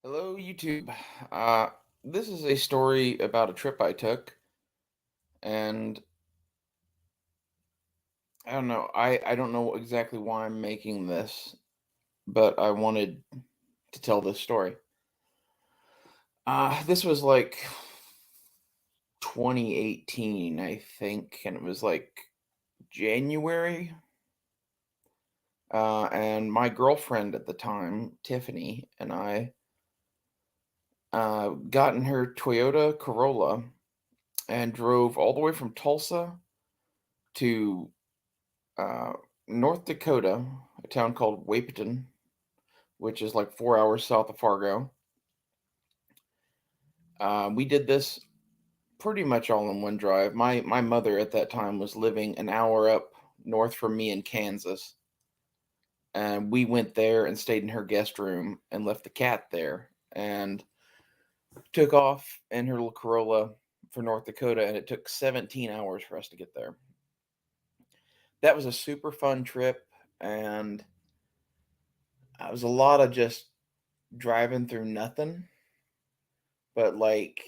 Hello, YouTube. Uh, this is a story about a trip I took, and I don't know. I don't know exactly why I'm making this, but I wanted to tell this story. This was like 2018, I think, and it was like January. And my girlfriend at the time, Tiffany, and I got in her Toyota Corolla and drove all the way from Tulsa to uh, North Dakota, a town called Wapeton, which is like 4 hours south of Fargo. We did this pretty much all in one drive. My mother at that time was living an hour up north from me in Kansas, and we went there and stayed in her guest room and left the cat there and took off in her little Corolla for North Dakota, and it took 17 hours for us to get there. That was a super fun trip, and it was a lot of just driving through nothing. But like,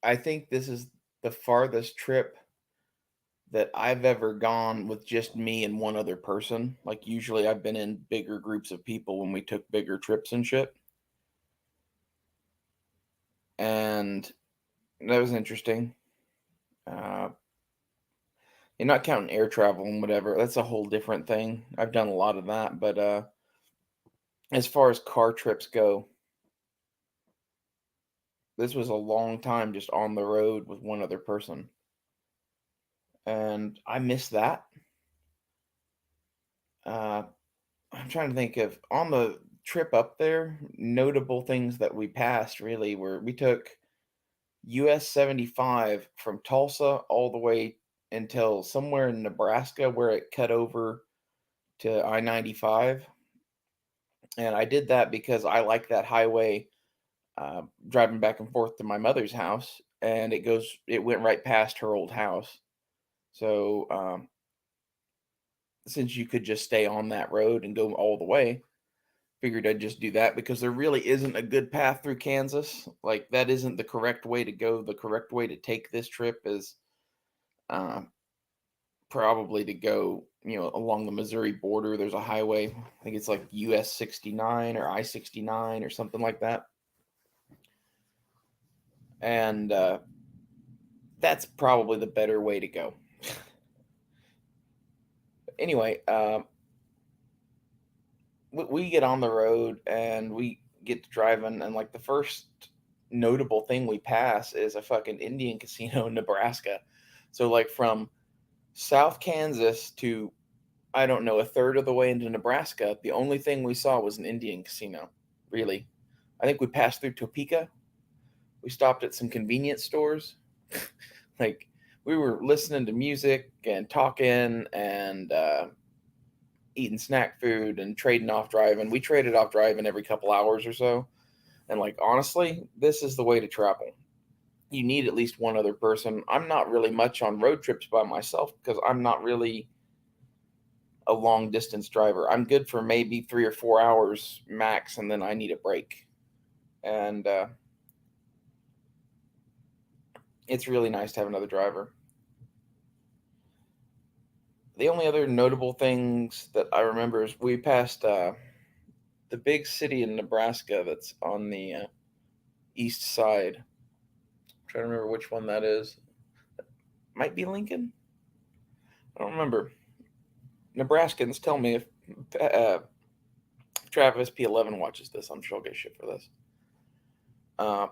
I think this is the farthest trip that I've ever gone with just me and one other person. Like, usually I've been in bigger groups of people when we took bigger trips and shit. And that was interesting. Uh, you're not counting air travel and whatever. That's a whole different thing. I've done a lot of that. But as far as car trips go, this was a long time just on the road with one other person. And I miss that. Uh, I'm trying to think of on the trip up there, notable things that we passed really were we took US 75 from Tulsa all the way until somewhere in Nebraska where it cut over to I-95. And I did that because I like that highway driving back and forth to my mother's house. And it went right past her old house. So since you could just stay on that road and go all the way, figured I'd just do that because there really isn't a good path through Kansas. Like, that isn't the correct way to go. The correct way to take this trip is uh, probably to go, along the Missouri border. There's a highway. I think it's like US 69 or I 69 or something like that. And that's probably the better way to go. Anyway, we get on the road and we get to driving, and like the first notable thing we pass is a fucking Indian casino in Nebraska. So like from South Kansas to, I don't know, a third of the way into Nebraska, the only thing we saw was an Indian casino. Really, I think we passed through Topeka. We stopped at some convenience stores. Like, we were listening to music and talking and eating snack food and trading off driving. We traded off driving every couple hours or so. And like, honestly, this is the way to travel. You need at least one other person. I'm not really much on road trips by myself because I'm not really a long distance driver. I'm good for maybe 3 or 4 hours max, and then I need a break. And it's really nice to have another driver. The only other notable things that I remember is we passed the big city in Nebraska that's on the east side. I'm trying to remember which one that is. Might be Lincoln. I don't remember. Nebraskans, tell me if Travis P11 watches this. I'm sure I'll get shit for this. Uh,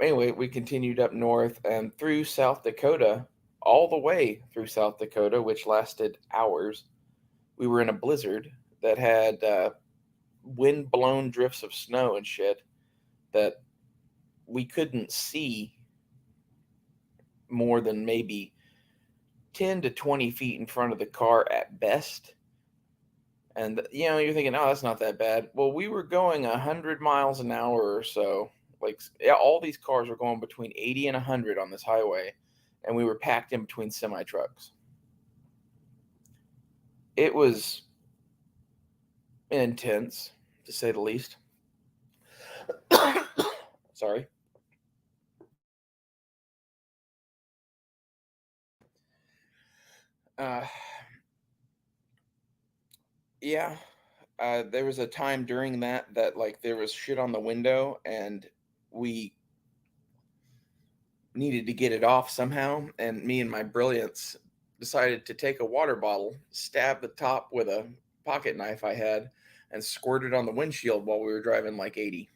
anyway, we continued up north and through South Dakota, all the way through South Dakota, which lasted hours. We were in a blizzard that had wind blown drifts of snow and shit that we couldn't see more than maybe 10 to 20 feet in front of the car at best. And you're thinking, oh, that's not that bad. Well, we were going 100 miles an hour or so. Like, yeah, all these cars were going between 80 and 100 on this highway, and we were packed in between semi trucks. It was intense, to say the least. Sorry. Uh, yeah. There was a time during that like there was shit on the window and we needed to get it off somehow, and me and my brilliance decided to take a water bottle, stab the top with a pocket knife I had, and squirt it on the windshield while we were driving like 80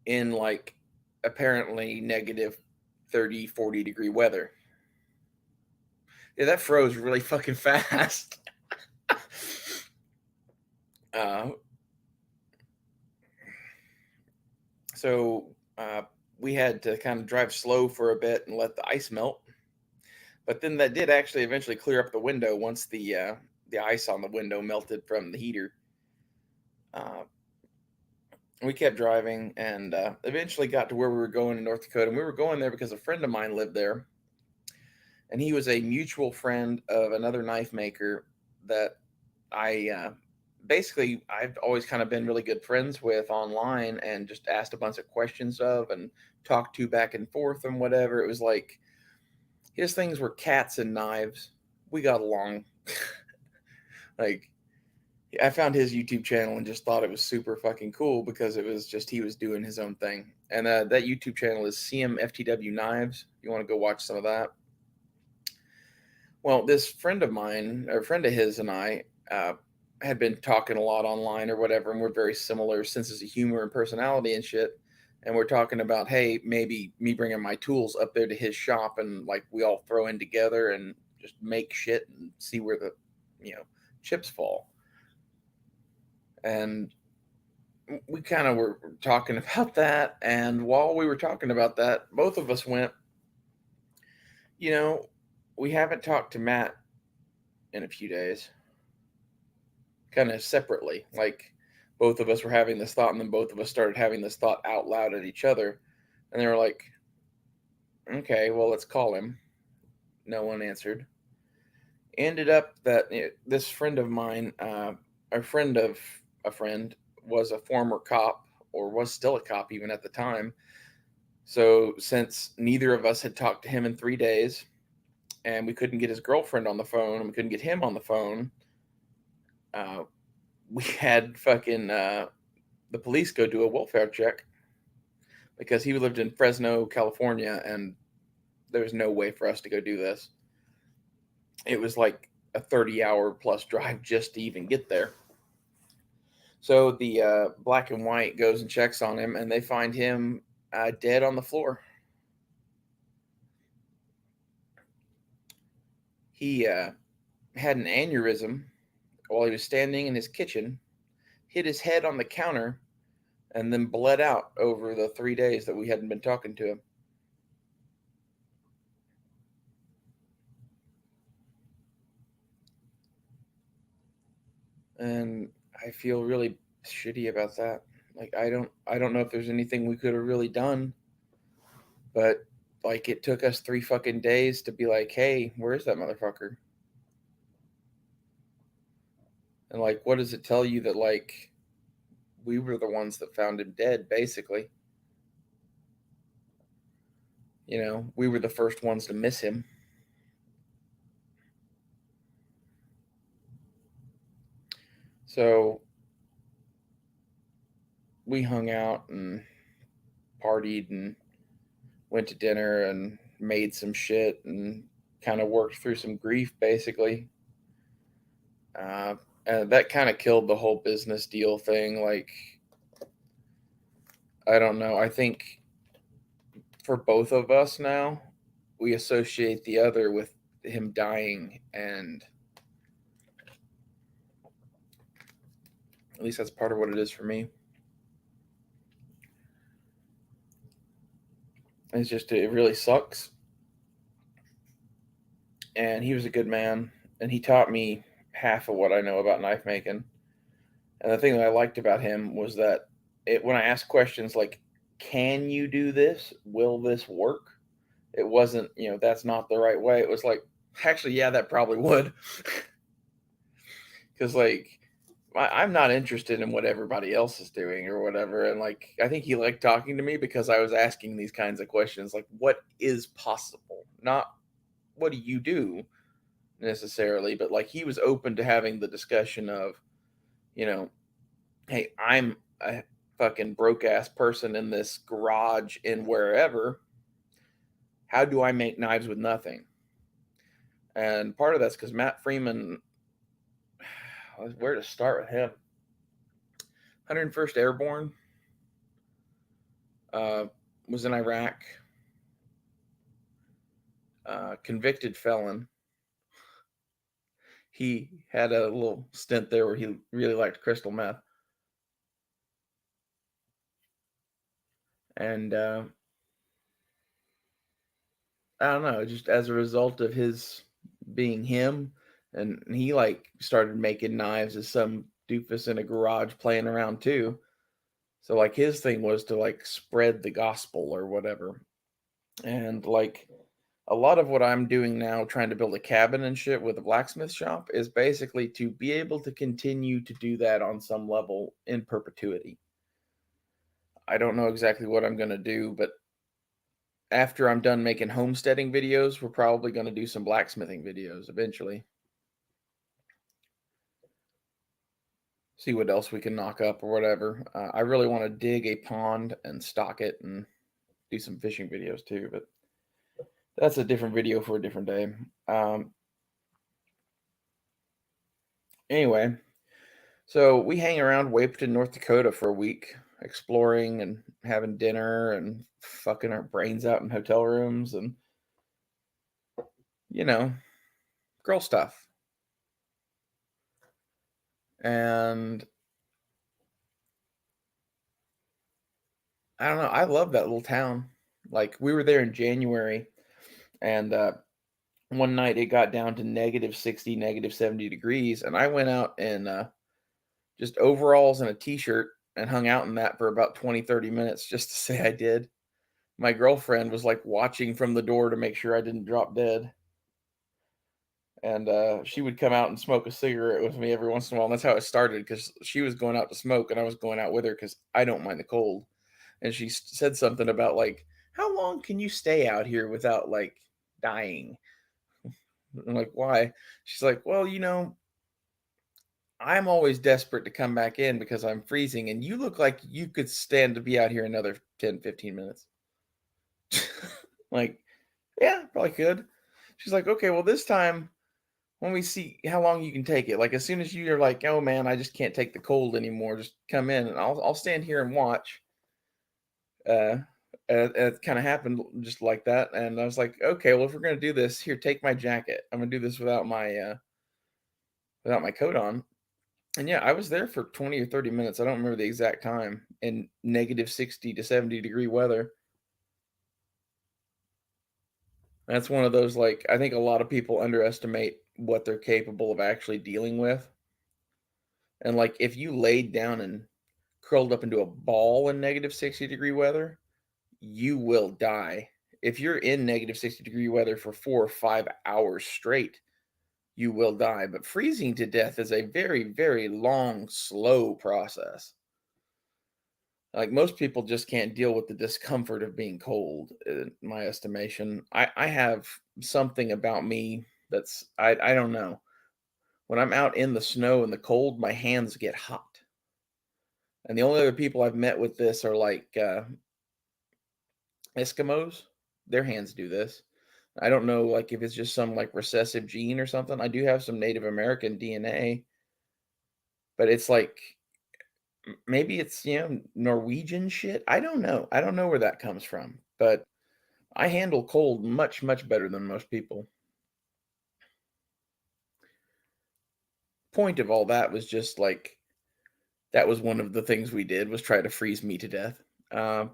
in like apparently negative 30, 40-degree weather. Yeah, that froze really fucking fast. uh, so we had to kind of drive slow for a bit and let the ice melt. But then that did actually eventually clear up the window once the ice on the window melted from the heater. Uh, we kept driving and eventually got to where we were going in North Dakota. And we were going there because a friend of mine lived there, and he was a mutual friend of another knife maker that I basically I've always kind of been really good friends with online and just asked a bunch of questions of and talked to back and forth and whatever. It was like his things were cats and knives. We got along. Like I found his YouTube channel and just thought it was super fucking cool because it was just he was doing his own thing. And that YouTube channel is CMFTW Knives. If you want to go watch some of that. Well, this friend of mine, or a friend of his, and I had been talking a lot online or whatever, and we're very similar senses of humor and personality and shit. And we're talking about, hey, maybe me bringing my tools up there to his shop and like we all throw in together and just make shit and see where the chips fall. And we kind of were talking about that. And while we were talking about that, both of us went, you know, we haven't talked to Matt in a few days, kind of separately. Like both of us were having this thought, and then both of us started having this thought out loud at each other. And they were like, okay, well, let's call him. No one answered. Ended up that this friend of mine, a friend of a friend, was a former cop or was still a cop even at the time. So since neither of us had talked to him in 3 days, and we couldn't get his girlfriend on the phone, and we couldn't get him on the phone, uh, we had fucking the police go do a welfare check because he lived in Fresno, California, and there was no way for us to go do this. It was like a 30-hour plus drive just to even get there. So the black and white goes and checks on him, and they find him dead on the floor. He had an aneurysm while he was standing in his kitchen, hit his head on the counter, and then bled out over the 3 days that we hadn't been talking to him. And I feel really shitty about that. Like I don't know if there's anything we could have really done, but like it took us 3 fucking days to be like, hey, where's that motherfucker? And like, what does it tell you that like we were the ones that found him dead, basically? We were the first ones to miss him. So we hung out and partied and went to dinner and made some shit and kind of worked through some grief, basically. Uh, and that kind of killed the whole business deal thing. Like, I don't know. I think for both of us now, we associate the other with him dying, and at least that's part of what it is for me. It's just, it really sucks. And he was a good man, and he taught me half of what I know about knife making. And the thing that I liked about him was that when I asked questions like, can you do this? Will this work? It wasn't, that's not the right way. It was like, actually, yeah, that probably would. Because, like, I'm not interested in what everybody else is doing or whatever. And like, I think he liked talking to me because I was asking these kinds of questions, like, what is possible? Not what do you do necessarily, but like he was open to having the discussion of, you know, hey, I'm a fucking broke ass person in this garage in wherever. How do I make knives with nothing? And part of that's because Mattfreeman, where to start with him? 101st Airborne, uh, was in Iraq, convicted felon. He had a little stint there where he really liked crystal meth. And I don't know, just as a result of his being him, and he like started making knives as some doofus in a garage playing around too. So like his thing was to like spread the gospel or whatever. And like a lot of what I'm doing now, trying to build a cabin and shit with a blacksmith shop, is basically to be able to continue to do that on some level in perpetuity. I don't know exactly what I'm going to do, but after I'm done making homesteading videos, we're probably going to do some blacksmithing videos eventually. See what else we can knock up or whatever. I really want to dig a pond and stock it and do some fishing videos too, but that's a different video for a different day. Anyway, so we hang around Wapeton, North Dakota for a week, exploring and having dinner and fucking our brains out in hotel rooms and, you know, girl stuff. And I don't know, I love that little town. Like, we were there in January, and one night it got down to -60, -70 degrees, and I went out in just overalls and a t-shirt and hung out in that for about 20, 30 minutes just to say I did. My girlfriend was like watching from the door to make sure I didn't drop dead. And she would come out and smoke a cigarette with me every once in a while. And that's how it started because she was going out to smoke and I was going out with her because I don't mind the cold. And she said something about like, how long can you stay out here without like dying? I'm like, why? She's like, well, I'm always desperate to come back in because I'm freezing, and you look like you could stand to be out here another 10, 15 minutes. Like, yeah, probably could. She's like, okay, well, this time when we see how long you can take it, like as soon as you're like, oh man, I just can't take the cold anymore, just come in and I'll stand here and watch. Uh, and it kind of happened just like that, and I was like, okay, well, if we're gonna do this, here, take my jacket. I'm gonna do this without my coat on. And yeah, I was there for 20 or 30 minutes. I don't remember the exact time in -60 to 70 degree weather. That's one of those, like, I think a lot of people underestimate what they're capable of actually dealing with. And like, if you laid down and curled up into a ball in -60 degree weather, you will die. If you're in -60 degree weather for 4 or 5 hours straight, you will die. But freezing to death is a very, very long, slow process. Like most people just can't deal with the discomfort of being cold, in my estimation. I have something about me that's I don't know. When I'm out in the snow and the cold, my hands get hot. And the only other people I've met with this are like Eskimos. Their hands do this. I don't know like if it's just some like recessive gene or something. I do have some Native American DNA, but it's like maybe it's Norwegian shit. I don't know. I don't know where that comes from, but I handle cold much, much better than most people. Point of all that was just like that was one of the things we did was try to freeze me to death. Uh,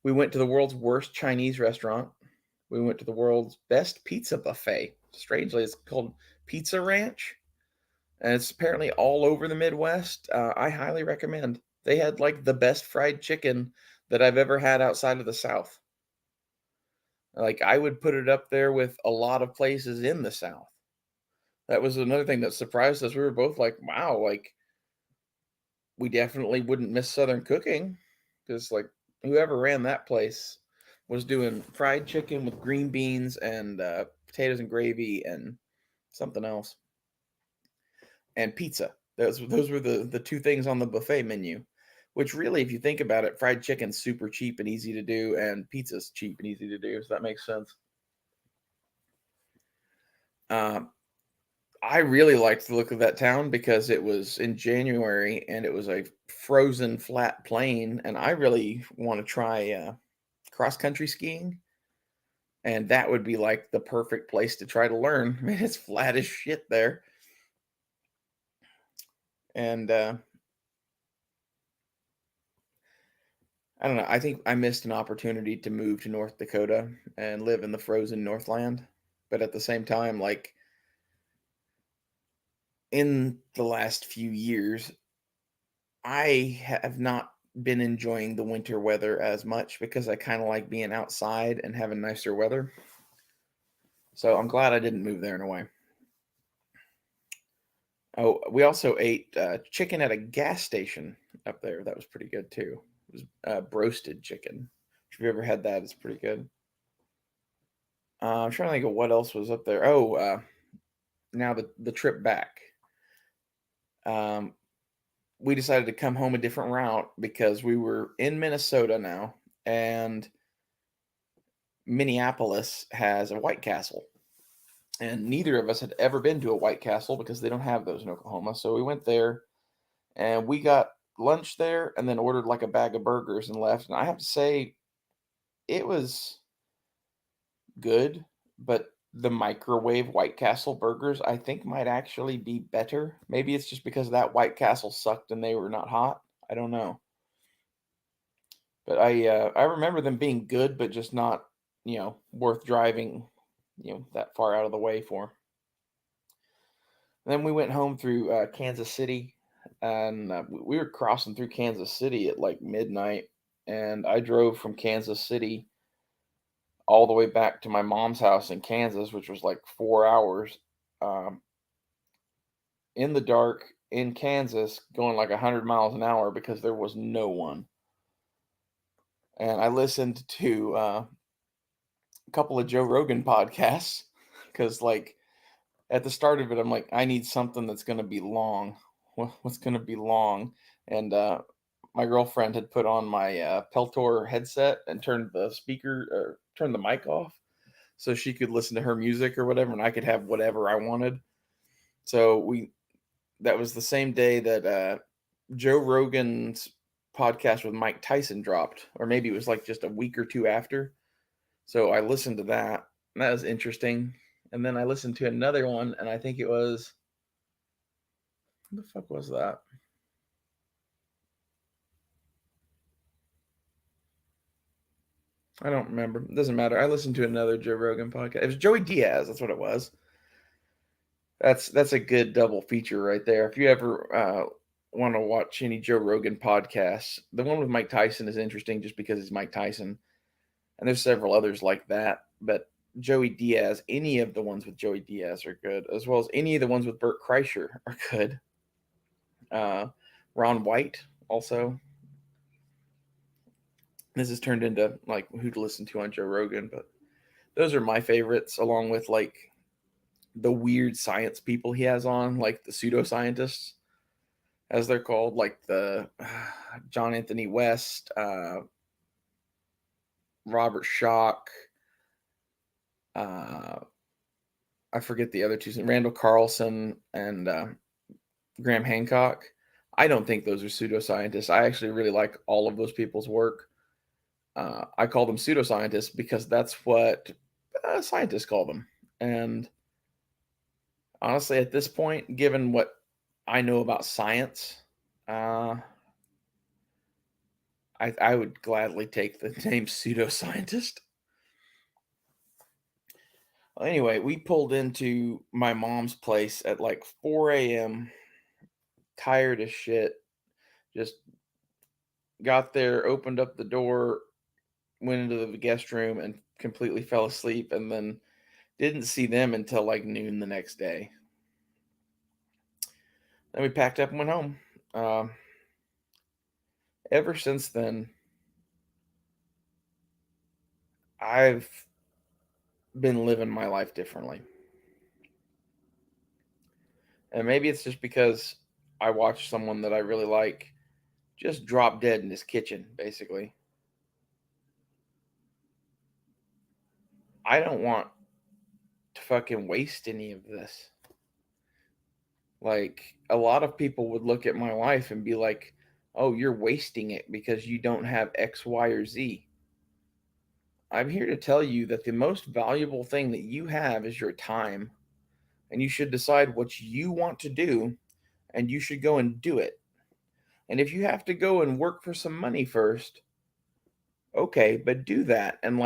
we went to the world's worst Chinese restaurant. We went to the world's best pizza buffet. Strangely, it's called Pizza Ranch, and it's apparently all over the Midwest. I highly recommend. They had like the best fried chicken that I've ever had outside of the South. Like I would put it up there with a lot of places in the South. That was another thing that surprised us. We were both like, wow, like we definitely wouldn't miss Southern cooking because like whoever ran that place was doing fried chicken with green beans and potatoes and gravy and something else and pizza. Those were the two things on the buffet menu. Which really, if you think about it, fried chicken's super cheap and easy to do, and pizza's cheap and easy to do. So that makes sense. Um, I really liked the look of that town because it was in January and it was a frozen flat plain, and I really want to try cross country skiing, and that would be like the perfect place to try to learn. I mean, it's flat as shit there, and I don't know. I think I missed an opportunity to move to North Dakota and live in the frozen Northland, but at the same time, like in the last few years, I have not been enjoying the winter weather as much because I kind of like being outside and having nicer weather. So I'm glad I didn't move there in a way. Oh, we also ate chicken at a gas station up there. That was pretty good too. It was broasted chicken. If you've ever had that, it's pretty good. I'm trying to think of what else was up there. Oh, now the trip back. Um, we decided to come home a different route because we were in Minnesota now, and Minneapolis has a White Castle. And neither of us had ever been to a White Castle because they don't have those in Oklahoma. So we went there and we got lunch there and then ordered like a bag of burgers and left. And I have to say, it was good, but the microwave White Castle burgers I think might actually be better. Maybe it's just because that White Castle sucked and they were not hot. I don't know. But I remember them being good, but just not worth driving that far out of the way for. Then we went home through Kansas City, and we were crossing through Kansas City at like midnight, and I drove from Kansas City all the way back to my mom's house in Kansas, which was like 4 hours um, in the dark in Kansas, going like 100 miles an hour because there was no one. And I listened to a couple of Joe Rogan podcasts because like at the start of it, I'm like, I need something that's going to be long. What's going to be long? And my girlfriend had put on my Peltor headset and turned the mic off so she could listen to her music or whatever, and I could have whatever I wanted. So that was the same day that Joe Rogan's podcast with Mike Tyson dropped, or maybe it was like just a week or two after. So I listened to that, and that was interesting. And then I listened to another one, and I think it was what the fuck was that? I don't remember. It doesn't matter. I listened to another Joe Rogan podcast. It was Joey Diaz. That's what it was. That's a good double feature right there. If you ever want to watch any Joe Rogan podcasts, the one with Mike Tyson is interesting just because it's Mike Tyson, and there's several others like that. But Joey Diaz, any of the ones with Joey Diaz are good, as well as any of the ones with Bert Kreischer are good. Uh, Ron White also. This has turned into like who to listen to on Joe Rogan, but those are my favorites, along with like the weird science people he has on, like the pseudoscientists, as they're called, like the John Anthony West, Robert Schock, uh, I forget the other two, Randall Carlson and Graham Hancock. I don't think those are pseudoscientists. I actually really like all of those people's work. I call them pseudoscientists because that's what scientists call them. And honestly, at this point, given what I know about science, uh, I would gladly take the name pseudoscientist. Well, anyway, we pulled into my mom's place at like 4 a.m., tired as shit. Just got there, opened up the door, went into the guest room, and completely fell asleep, and then didn't see them until like noon the next day. Then we packed up and went home. Um, Ever since then, I've been living my life differently. And maybe it's just because I watched someone that I really like just drop dead in his kitchen, basically. I don't want to fucking waste any of this. Like, a lot of people would look at my life and be like, oh, you're wasting it because you don't have X, Y, or Z. I'm here to tell you that the most valuable thing that you have is your time, and you should decide what you want to do, and you should go and do it. And if you have to go and work for some money first, okay, but do that and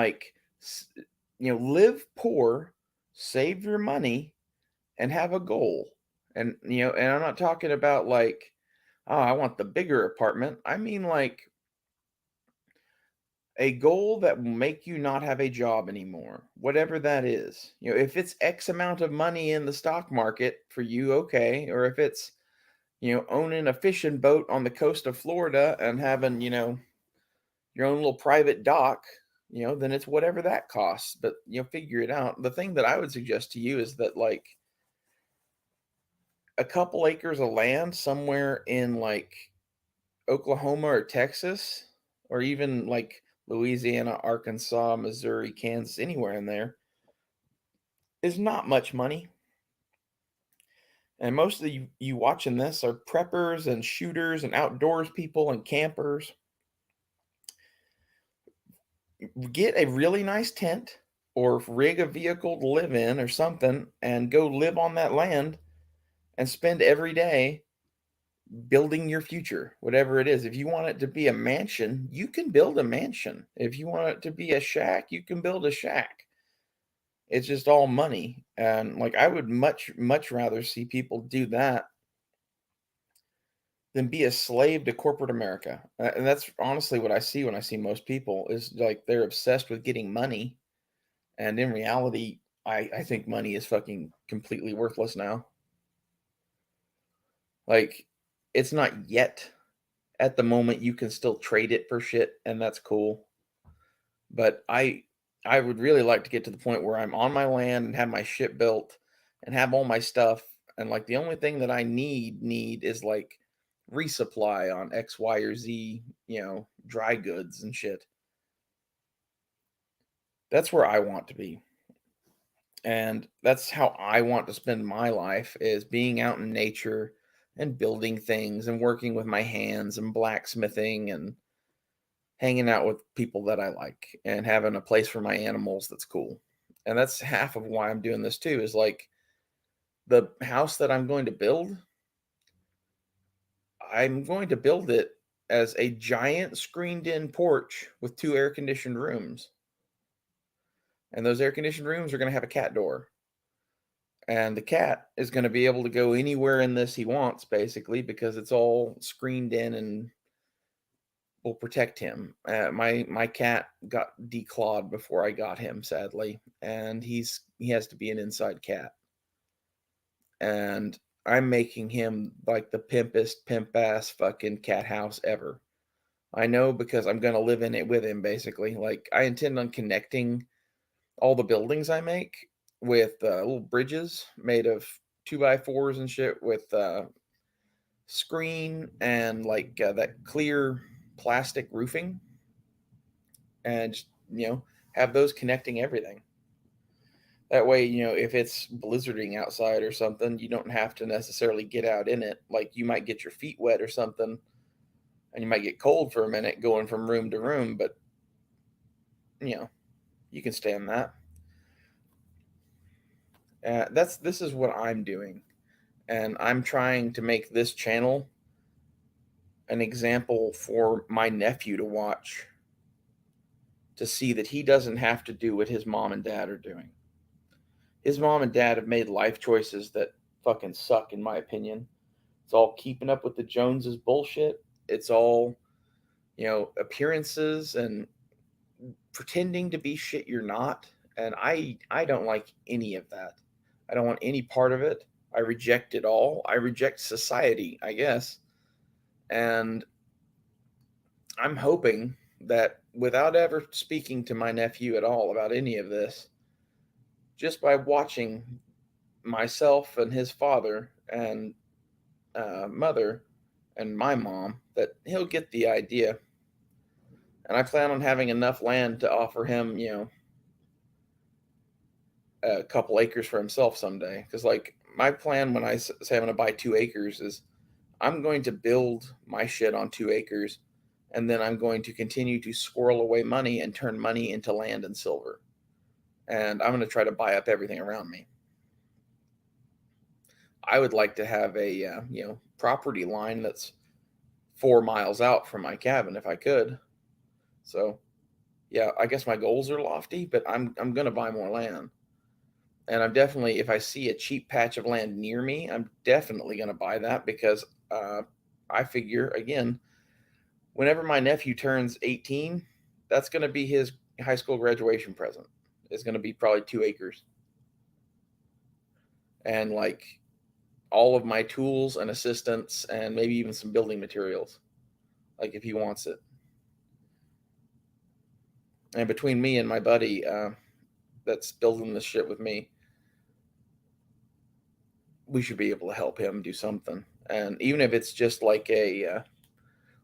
live poor, save your money, and have a goal. And I'm not talking about like, oh, I want the bigger apartment. I mean like a goal that will make you not have a job anymore, whatever that is. If it's X amount of money in the stock market for you, okay. Or if it's, owning a fishing boat on the coast of Florida and having, your own little private dock, then it's whatever that costs. But, figure it out. The thing that I would suggest to you is that, like, a couple acres of land somewhere in, like, Oklahoma or Texas, or even like Louisiana, Arkansas, Missouri, Kansas, anywhere in there, is not much money. And most of you watching this are preppers and shooters and outdoors people and campers. Get a really nice tent or rig a vehicle to live in or something and go live on that land and spend every day building your future, whatever it is. If you want it to be a mansion, you can build a mansion. If you want it to be a shack, you can build a shack. It's just all money. And like I would much rather see people do that than be a slave to corporate America. And that's honestly what I see when I see most people is like they're obsessed with getting money. And in reality, I think money is fucking completely worthless now. Like it's not yet. At the moment you can still trade it for shit and that's cool. But I would really like to get to the point where I'm on my land and have my shit built and have all my stuff, and like the only thing that I need is like resupply on X, Y, or Z, dry goods and shit. That's where I want to be. And that's how I want to spend my life is being out in nature and building things and working with my hands and blacksmithing and hanging out with people that I like and having a place for my animals that's cool. And that's half of why I'm doing this too, is like the house that I'm going to build, I'm going to build it as a giant screened in porch with two air conditioned rooms. And those air conditioned rooms are going to have a cat door. And the cat is going to be able to go anywhere in this he wants, basically, because it's all screened in and will protect him. My cat got declawed before I got him, sadly, and he has to be an inside cat. And I'm making him like the pimpest pimp ass fucking cat house ever. I know because I'm gonna live in it with him basically. Like I intend on connecting all the buildings I make with little bridges made of 2x4s and shit with screen and like that clear plastic roofing and just, have those connecting everything. That way, if it's blizzarding outside or something, you don't have to necessarily get out in it. Like you might get your feet wet or something, and you might get cold for a minute going from room to room, but you know, you can stand that. This is what I'm doing, and I'm trying to make this channel an example for my nephew to watch to see that he doesn't have to do what his mom and dad are doing. His mom and dad have made life choices that fucking suck, in my opinion. It's all keeping up with the Joneses bullshit. It's all, appearances and pretending to be shit you're not. And I don't like any of that. I don't want any part of it. I reject it all. I reject society, I guess. And I'm hoping that without ever speaking to my nephew at all about any of this, just by watching myself and his father and mother and my mom, that he'll get the idea. And I plan on having enough land to offer him, a couple acres for himself someday. Because, like, my plan when I say I'm going to buy 2 acres is I'm going to build my shit on 2 acres, and then I'm going to continue to squirrel away money and turn money into land and silver. And I'm going to try to buy up everything around me. I would like to have a property line that's 4 miles out from my cabin if I could. So yeah, I guess my goals are lofty, but I'm gonna buy more land. And I'm definitely, if I see a cheap patch of land near me, I'm definitely gonna buy that because I figure again, whenever my nephew turns 18, that's gonna be his high school graduation present. It's gonna be probably 2 acres. And like all of my tools and assistants and maybe even some building materials. Like if he wants it. And between me and my buddy that's building this shit with me, we should be able to help him do something. And even if it's just like a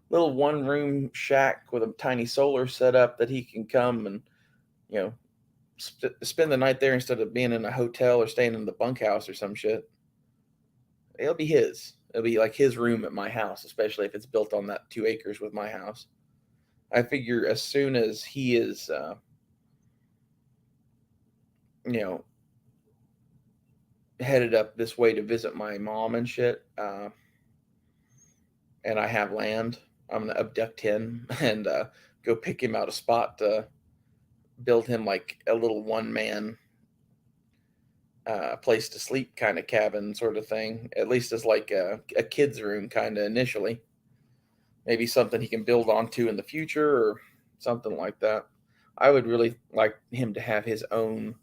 little one room shack with a tiny solar setup that he can come and, you know, spend the night there instead of being in a hotel or staying in the bunkhouse or some shit, it'll be his. It'll be like his room at my house, especially if it's built on that 2 acres with my house. I figure as soon as he is, you know, headed up this way to visit my mom and shit, and I have land, I'm gonna abduct him and go pick him out a spot to build him like a little one man place to sleep kind of cabin sort of thing. At least as like a kid's room kind of initially. Maybe something he can build onto in the future or something like that. I would really like him to have his own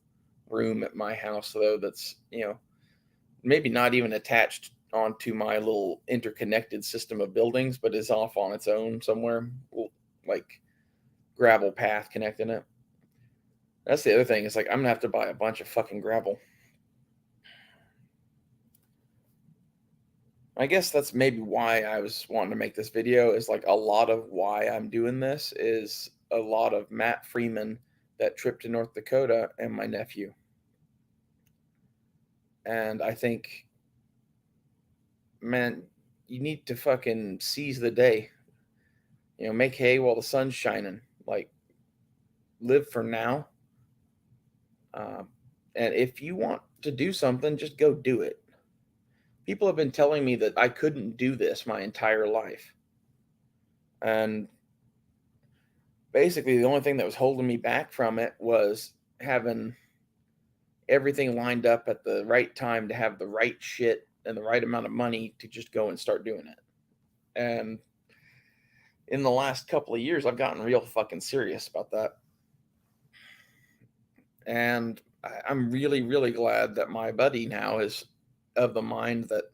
room at my house though. That's maybe not even attached onto my little interconnected system of buildings, but is off on its own somewhere, like gravel path connecting it. That's the other thing. It's like I'm gonna have to buy a bunch of fucking gravel. I guess that's maybe why I was wanting to make this video. Is like a lot of why I'm doing this is a lot of Mattfreeman, that trip to North Dakota, and my nephew. And I think, man, you need to fucking seize the day. Make hay while the sun's shining. Like, live for now. Um, and if you want to do something, just go do it. People have been telling me that I couldn't do this my entire life. And basically, the only thing that was holding me back from it was having everything lined up at the right time to have the right shit and the right amount of money to just go and start doing it. And in the last couple of years, I've gotten real fucking serious about that. And I'm really, really glad that my buddy now is of the mind that,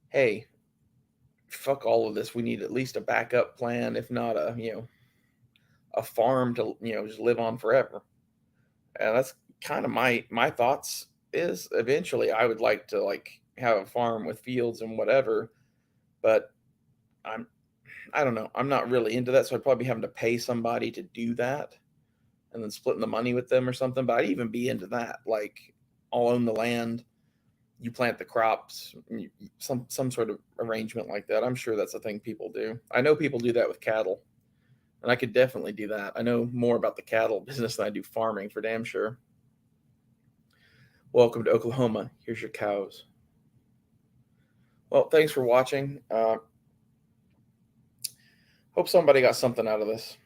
hey, fuck all of this. We need at least a backup plan, if not a farm to just live on forever. And that's kind of my thoughts. Is eventually I would like to like have a farm with fields and whatever, but I'm I don't know. I'm not really into that, so I'd probably be having to pay somebody to do that and then splitting the money with them or something. But I'd even be into that. Like, I'll own the land, you plant the crops, some sort of arrangement like that. I'm sure that's a thing people do. I know people do that with cattle, and I could definitely do that. I know more about the cattle business than I do farming, for damn sure. Welcome to Oklahoma. Here's your cows. Well, thanks for watching. Hope somebody got something out of this.